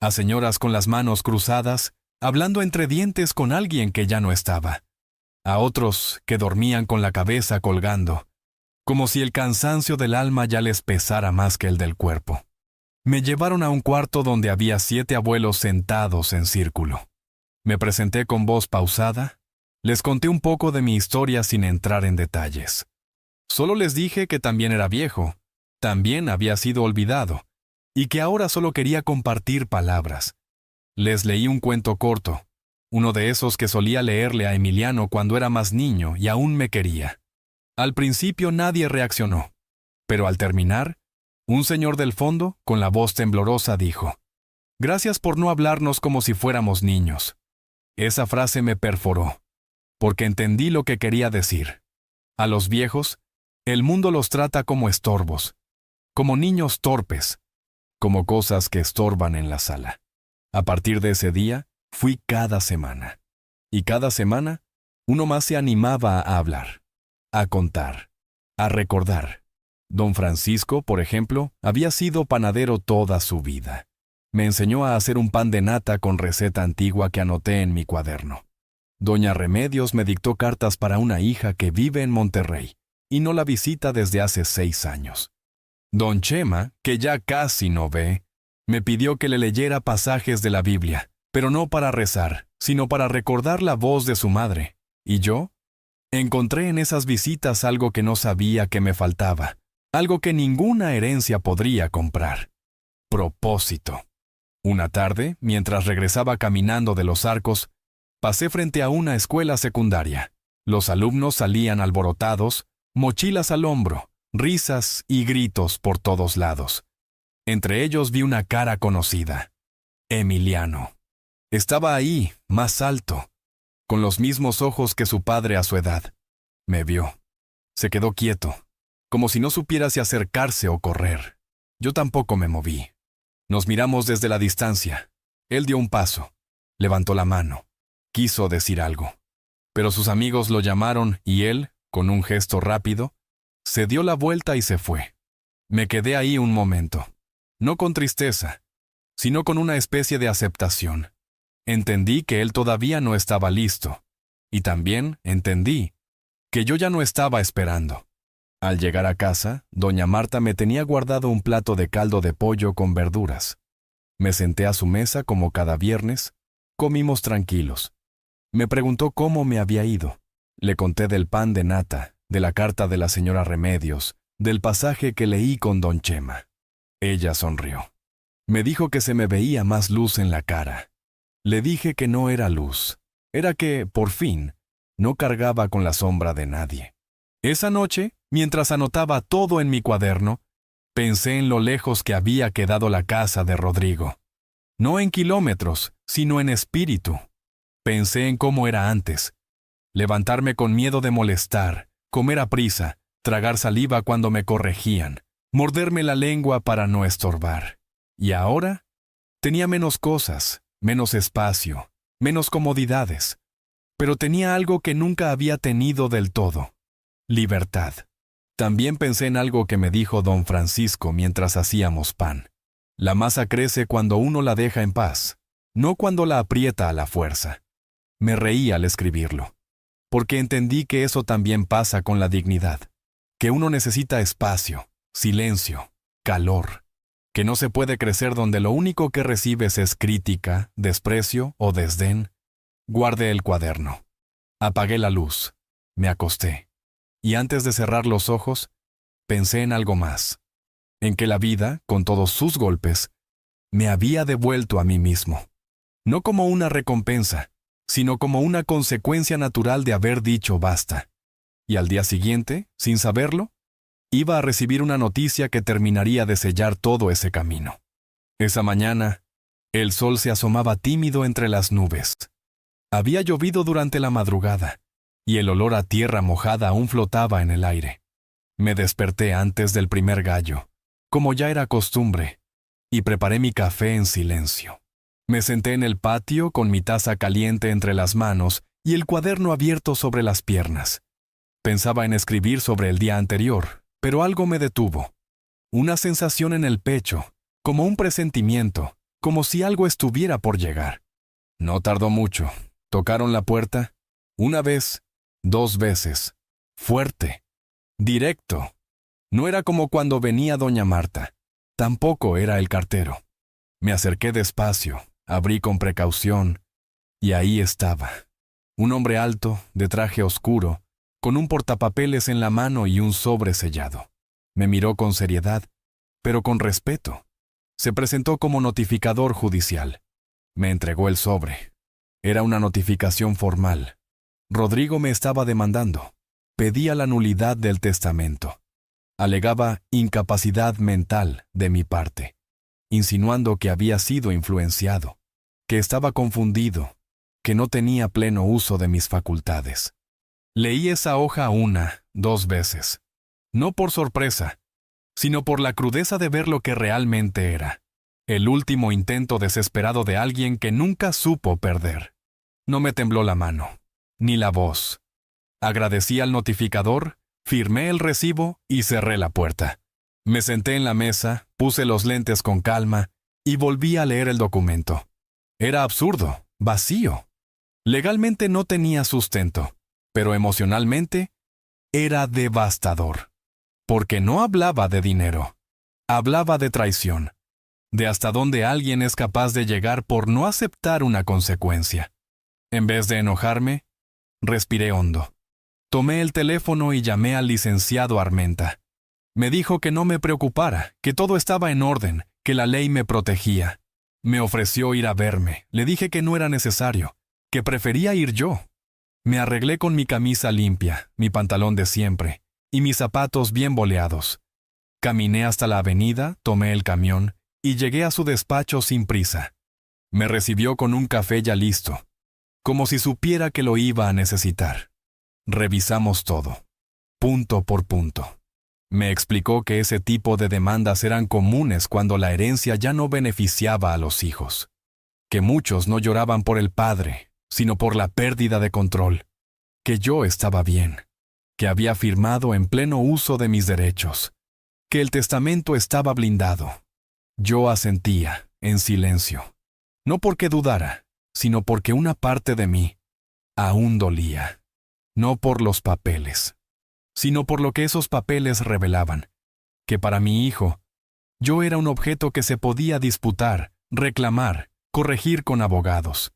a señoras con las manos cruzadas, hablando entre dientes con alguien que ya no estaba, a otros que dormían con la cabeza colgando, como si el cansancio del alma ya les pesara más que el del cuerpo. Me llevaron a un cuarto donde había 7 abuelos sentados en círculo. Me presenté con voz pausada, les conté un poco de mi historia sin entrar en detalles. Solo les dije que también era viejo, también había sido olvidado, y que ahora solo quería compartir palabras. Les leí un cuento corto, uno de esos que solía leerle a Emiliano cuando era más niño y aún me quería. Al principio nadie reaccionó, pero al terminar, un señor del fondo, con la voz temblorosa, dijo: «Gracias por no hablarnos como si fuéramos niños». Esa frase me perforó, porque entendí lo que quería decir. A los viejos, el mundo los trata como estorbos, como niños torpes, como cosas que estorban en la sala. A partir de ese día, fui cada semana. Y cada semana, uno más se animaba a hablar, a contar, a recordar. Don Francisco, por ejemplo, había sido panadero toda su vida. Me enseñó a hacer un pan de nata con receta antigua que anoté en mi cuaderno. Doña Remedios me dictó cartas para una hija que vive en Monterrey y no la visita desde hace 6 años. Don Chema, que ya casi no ve, me pidió que le leyera pasajes de la Biblia, pero no para rezar, sino para recordar la voz de su madre. ¿Y yo? Encontré en esas visitas algo que no sabía que me faltaba, algo que ninguna herencia podría comprar: propósito. Una tarde, mientras regresaba caminando de Los Arcos, pasé frente a una escuela secundaria. Los alumnos salían alborotados, mochilas al hombro, risas y gritos por todos lados. Entre ellos vi una cara conocida: Emiliano. Estaba ahí, más alto, con los mismos ojos que su padre a su edad. Me vio. Se quedó quieto, como si no supiera si acercarse o correr. Yo tampoco me moví. Nos miramos desde la distancia. Él dio un paso, levantó la mano, quiso decir algo. Pero sus amigos lo llamaron y él, con un gesto rápido, se dio la vuelta y se fue. Me quedé ahí un momento. no con tristeza, sino con una especie de aceptación. Entendí que él todavía no estaba listo, y también entendí que yo ya no estaba esperando. Al llegar a casa, doña Marta me tenía guardado un plato de caldo de pollo con verduras. Me senté a su mesa como cada viernes, comimos tranquilos. Me preguntó cómo me había ido. Le conté del pan de nata, de la carta de la señora Remedios, del pasaje que leí con don Chema. Ella sonrió. Me dijo que se me veía más luz en la cara. Le dije que no era luz, era que, por fin, no cargaba con la sombra de nadie. Esa noche, mientras anotaba todo en mi cuaderno, pensé en lo lejos que había quedado la casa de Rodrigo. No en kilómetros, sino en espíritu. Pensé en cómo era antes. Levantarme con miedo de molestar, comer a prisa, tragar saliva cuando me corregían, morderme la lengua para no estorbar. Y ahora, tenía menos cosas, menos espacio, menos comodidades. Pero tenía algo que nunca había tenido del todo: libertad. También pensé en algo que me dijo don Francisco mientras hacíamos pan. La masa crece cuando uno la deja en paz, no cuando la aprieta a la fuerza. Me reí al escribirlo, porque entendí que eso también pasa con la dignidad, que uno necesita espacio, silencio, calor, que no se puede crecer donde lo único que recibes es crítica, desprecio o desdén. Guardé el cuaderno. Apagué la luz. Me acosté. Y antes de cerrar los ojos, pensé en algo más. En que la vida, con todos sus golpes, me había devuelto a mí mismo. No como una recompensa, sino como una consecuencia natural de haber dicho basta. Y al día siguiente, sin saberlo, iba a recibir una noticia que terminaría de sellar todo ese camino. Esa mañana, el sol se asomaba tímido entre las nubes. Había llovido durante la madrugada, y el olor a tierra mojada aún flotaba en el aire. Me desperté antes del primer gallo, como ya era costumbre, y preparé mi café en silencio. Me senté en el patio con mi taza caliente entre las manos y el cuaderno abierto sobre las piernas. Pensaba en escribir sobre el día anterior, pero algo me detuvo. Una sensación en el pecho, como un presentimiento, como si algo estuviera por llegar. No tardó mucho. Tocaron la puerta, una vez, 2 veces, fuerte, directo. No era como cuando venía doña Marta, tampoco era el cartero. Me acerqué despacio, abrí con precaución, y ahí estaba. Un hombre alto, de traje oscuro, con un portapapeles en la mano y un sobre sellado. Me miró con seriedad, pero con respeto. Se presentó como notificador judicial. Me entregó el sobre. Era una notificación formal. Rodrigo me estaba demandando. Pedía la nulidad del testamento. Alegaba incapacidad mental de mi parte, insinuando que había sido influenciado, que estaba confundido, que no tenía pleno uso de mis facultades. Leí esa hoja 1, 2 veces, no por sorpresa, sino por la crudeza de ver lo que realmente era. El último intento desesperado de alguien que nunca supo perder. No me tembló la mano, ni la voz. Agradecí al notificador, firmé el recibo y cerré la puerta. Me senté en la mesa, puse los lentes con calma y volví a leer el documento. Era absurdo, vacío. Legalmente no tenía sustento, pero emocionalmente era devastador. Porque no hablaba de dinero, hablaba de traición, de hasta dónde alguien es capaz de llegar por no aceptar una consecuencia. En vez de enojarme, respiré hondo. Tomé el teléfono y llamé al licenciado Armenta. Me dijo que no me preocupara, que todo estaba en orden, que la ley me protegía. Me ofreció ir a verme. Le dije que no era necesario, que prefería ir yo. Me arreglé con mi camisa limpia, mi pantalón de siempre, y mis zapatos bien boleados. Caminé hasta la avenida, tomé el camión, y llegué a su despacho sin prisa. Me recibió con un café ya listo, como si supiera que lo iba a necesitar. Revisamos todo, punto por punto. Me explicó que ese tipo de demandas eran comunes cuando la herencia ya no beneficiaba a los hijos, que muchos no lloraban por el padre, sino por la pérdida de control, que yo estaba bien, que había firmado en pleno uso de mis derechos, que el testamento estaba blindado. Yo asentía, en silencio. No porque dudara, sino porque una parte de mí aún dolía. No por los papeles, sino por lo que esos papeles revelaban, que para mi hijo, yo era un objeto que se podía disputar, reclamar, corregir con abogados.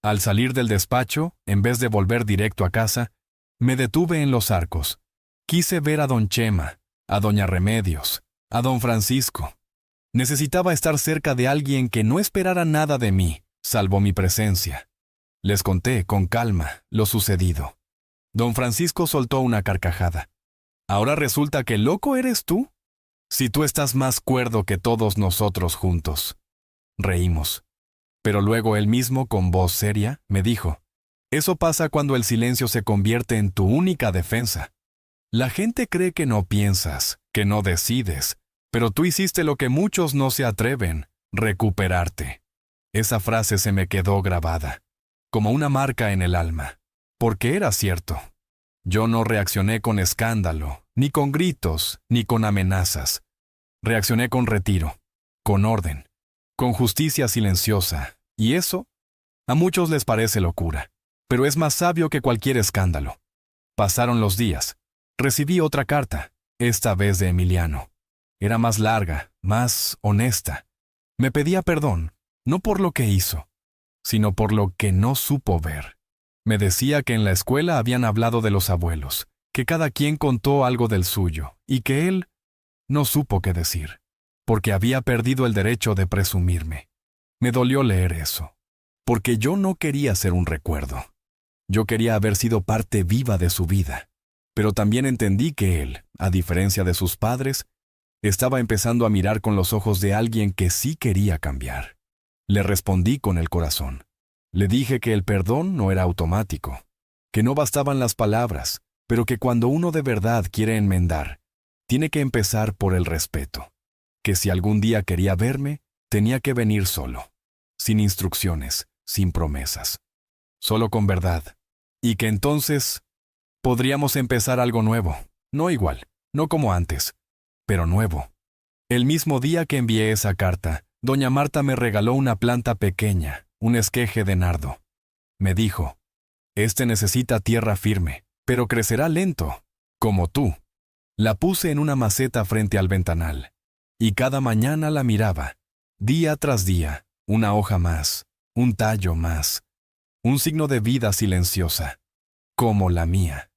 Al salir del despacho, en vez de volver directo a casa, me detuve en Los Arcos. Quise ver a don Chema, a doña Remedios, a don Francisco. Necesitaba estar cerca de alguien que no esperara nada de mí, salvo mi presencia. Les conté, con calma, lo sucedido. Don Francisco soltó una carcajada. ¿Ahora resulta que loco eres tú? Si tú estás más cuerdo que todos nosotros juntos. Reímos. Pero luego él mismo, con voz seria, me dijo, eso pasa cuando el silencio se convierte en tu única defensa. La gente cree que no piensas, que no decides, pero tú hiciste lo que muchos no se atreven, recuperarte. Esa frase se me quedó grabada, como una marca en el alma, porque era cierto. Yo no reaccioné con escándalo, ni con gritos, ni con amenazas. Reaccioné con retiro, con orden, con justicia silenciosa, y eso, a muchos les parece locura, pero es más sabio que cualquier escándalo. Pasaron los días. Recibí otra carta, esta vez de Emiliano. Era más larga, más honesta. Me pedía perdón, no por lo que hizo, sino por lo que no supo ver. Me decía que en la escuela habían hablado de los abuelos, que cada quien contó algo del suyo, y que él no supo qué decir, porque había perdido el derecho de presumirme. Me dolió leer eso, porque yo no quería ser un recuerdo. Yo quería haber sido parte viva de su vida. Pero también entendí que él, a diferencia de sus padres, estaba empezando a mirar con los ojos de alguien que sí quería cambiar. Le respondí con el corazón. Le dije que el perdón no era automático, que no bastaban las palabras, pero que cuando uno de verdad quiere enmendar, tiene que empezar por el respeto. Que si algún día quería verme, tenía que venir solo, sin instrucciones, sin promesas, solo con verdad, y que entonces podríamos empezar algo nuevo, no igual, no como antes, pero nuevo. El mismo día que envié esa carta, doña Marta me regaló una planta pequeña, un esqueje de nardo. Me dijo, este necesita tierra firme, pero crecerá lento, como tú. La puse en una maceta frente al ventanal, y cada mañana la miraba, día tras día, una hoja más, un tallo más, un signo de vida silenciosa, como la mía.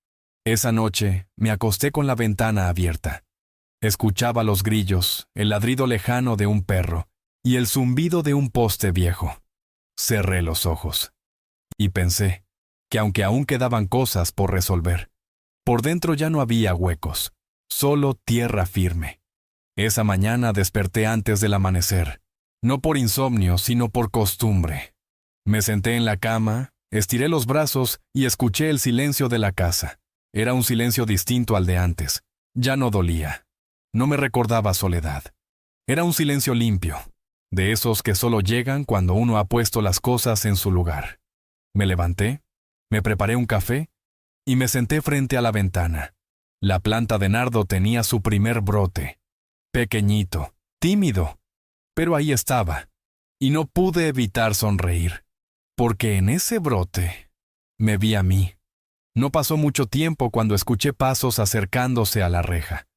Esa noche me acosté con la ventana abierta. Escuchaba los grillos, el ladrido lejano de un perro y el zumbido de un poste viejo. Cerré los ojos y pensé que aunque aún quedaban cosas por resolver, por dentro ya no había huecos, solo tierra firme. Esa mañana desperté antes del amanecer, no por insomnio, sino por costumbre. Me senté en la cama, estiré los brazos y escuché el silencio de la casa. Era un silencio distinto al de antes. Ya no dolía. No me recordaba soledad. Era un silencio limpio, de esos que solo llegan cuando uno ha puesto las cosas en su lugar. Me levanté, me preparé un café y me senté frente a la ventana. La planta de nardo tenía su primer brote. Pequeñito, tímido, pero ahí estaba. Y no pude evitar sonreír, porque en ese brote me vi a mí. No pasó mucho tiempo cuando escuché pasos acercándose a la reja.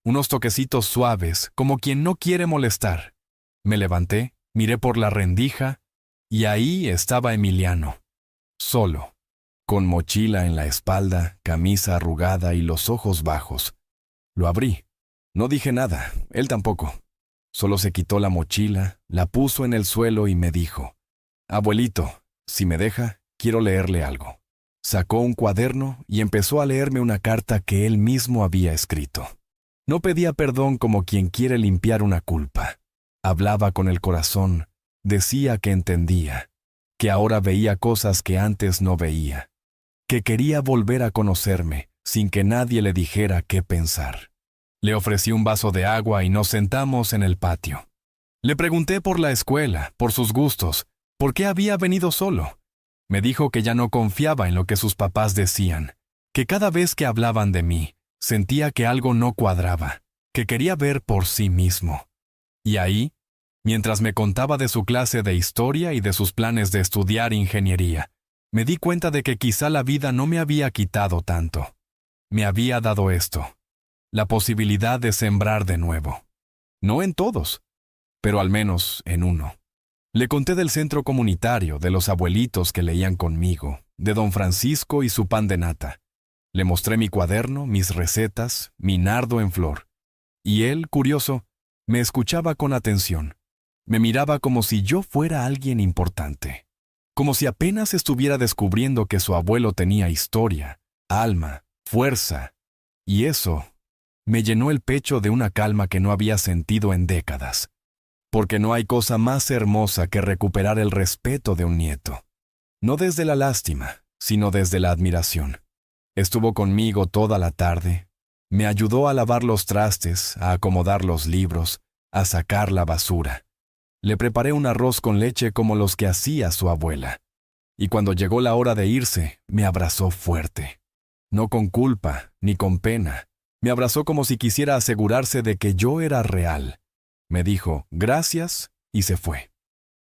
Unos toquecitos suaves, como quien no quiere molestar. Me levanté, miré por la rendija, y ahí estaba Emiliano. Solo, con mochila en la espalda, camisa arrugada y los ojos bajos. Lo abrí. No dije nada, él tampoco. Solo se quitó la mochila, la puso en el suelo y me dijo, «Abuelito, si me deja, quiero leerle algo». Sacó un cuaderno y empezó a leerme una carta que él mismo había escrito. No pedía perdón como quien quiere limpiar una culpa. Hablaba con el corazón, decía que entendía, que ahora veía cosas que antes no veía, que quería volver a conocerme sin que nadie le dijera qué pensar. Le ofrecí un vaso de agua y nos sentamos en el patio. Le pregunté por la escuela, por sus gustos, por qué había venido solo. Me dijo que ya no confiaba en lo que sus papás decían, que cada vez que hablaban de mí, sentía que algo no cuadraba, que quería ver por sí mismo. Y ahí, Mientras me contaba de su clase de historia y de sus planes de estudiar ingeniería, me di cuenta de que quizá la vida no me había quitado tanto. Me había dado esto, la posibilidad de sembrar de nuevo. No en todos, pero al menos en uno. Le conté del centro comunitario, de los abuelitos que leían conmigo, de don Francisco y su pan de nata. Le mostré mi cuaderno, mis recetas, mi nardo en flor. Y él, curioso, me escuchaba con atención. Me miraba como si yo fuera alguien importante. Como si apenas estuviera descubriendo que su abuelo tenía historia, alma, fuerza. Y eso me llenó el pecho de una calma que no había sentido en décadas. Porque no hay cosa más hermosa que recuperar el respeto de un nieto. No desde la lástima, sino desde la admiración. Estuvo conmigo toda la tarde. Me ayudó a lavar los trastes, a acomodar los libros, a sacar la basura. Le preparé un arroz con leche como los que hacía su abuela. Y cuando llegó la hora de irse, me abrazó fuerte. No con culpa, ni con pena. Me abrazó como si quisiera asegurarse de que yo era real. Me dijo, gracias, y se fue.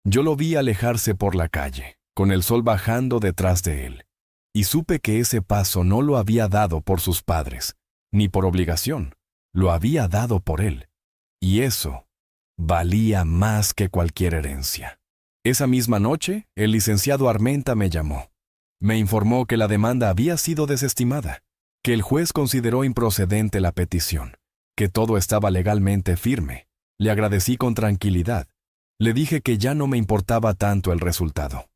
Yo lo vi alejarse por la calle, con el sol bajando detrás de él. Y supe que ese paso no lo había dado por sus padres, ni por obligación. Lo había dado por él. Y eso valía más que cualquier herencia. Esa misma noche, el licenciado Armenta me llamó. Me informó que la demanda había sido desestimada, que el juez consideró improcedente la petición, que todo estaba legalmente firme. Le agradecí con tranquilidad. Le dije que ya no me importaba tanto el resultado,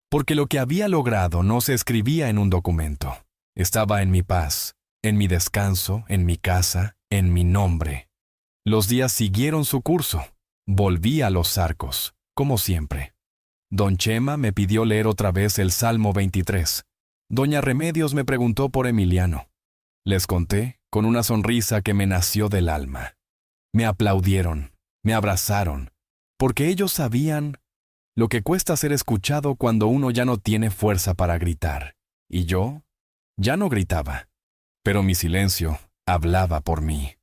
porque lo que había logrado no se escribía en un documento. Estaba en mi paz, en mi descanso, en mi casa, en mi nombre. Los días siguieron su curso. Volví a los Zarcos, como siempre. Don Chema me pidió leer otra vez el Salmo 23. Doña Remedios me preguntó por Emiliano. Les conté, con una sonrisa que me nació del alma. Me aplaudieron, me abrazaron, porque ellos sabían lo que cuesta ser escuchado cuando uno ya no tiene fuerza para gritar. Y yo ya no gritaba, pero mi silencio hablaba por mí.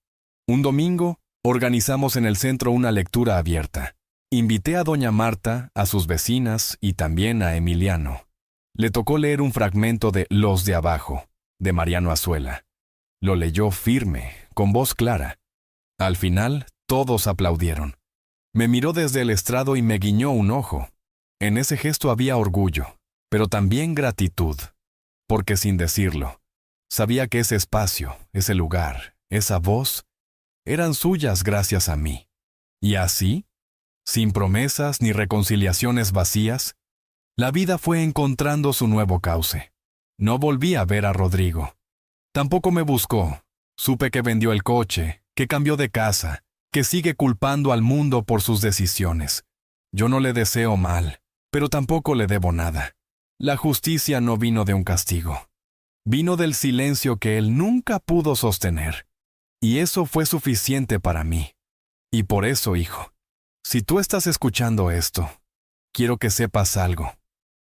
Un domingo, organizamos en el centro una lectura abierta. Invité a doña Marta, a sus vecinas y también a Emiliano. Le tocó leer un fragmento de Los de Abajo, de Mariano Azuela. Lo leyó firme, con voz clara. Al final, todos aplaudieron. Me miró desde el estrado y me guiñó un ojo. En ese gesto había orgullo, pero también gratitud, porque sin decirlo, sabía que ese espacio, ese lugar, esa voz, eran suyas gracias a mí. Y así, sin promesas ni reconciliaciones vacías, la vida fue encontrando su nuevo cauce. No volví a ver a Rodrigo. Tampoco me buscó. Supe que vendió el coche, que cambió de casa, que sigue culpando al mundo por sus decisiones. Yo no le deseo mal, pero tampoco le debo nada. La justicia no vino de un castigo. Vino del silencio que él nunca pudo sostener. Y eso fue suficiente para mí. Y por eso, hijo, si tú estás escuchando esto, quiero que sepas algo.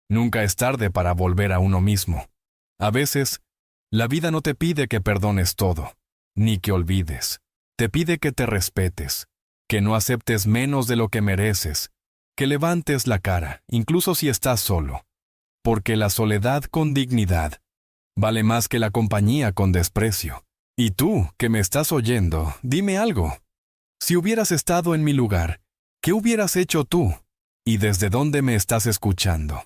Nunca es tarde para volver a uno mismo. A veces, la vida no te pide que perdones todo, ni que olvides. Te pide que te respetes, que no aceptes menos de lo que mereces, que levantes la cara, incluso si estás solo. Porque la soledad con dignidad vale más que la compañía con desprecio. Y tú, que me estás oyendo, dime algo. Si hubieras estado en mi lugar, ¿qué hubieras hecho tú? ¿Y desde dónde me estás escuchando?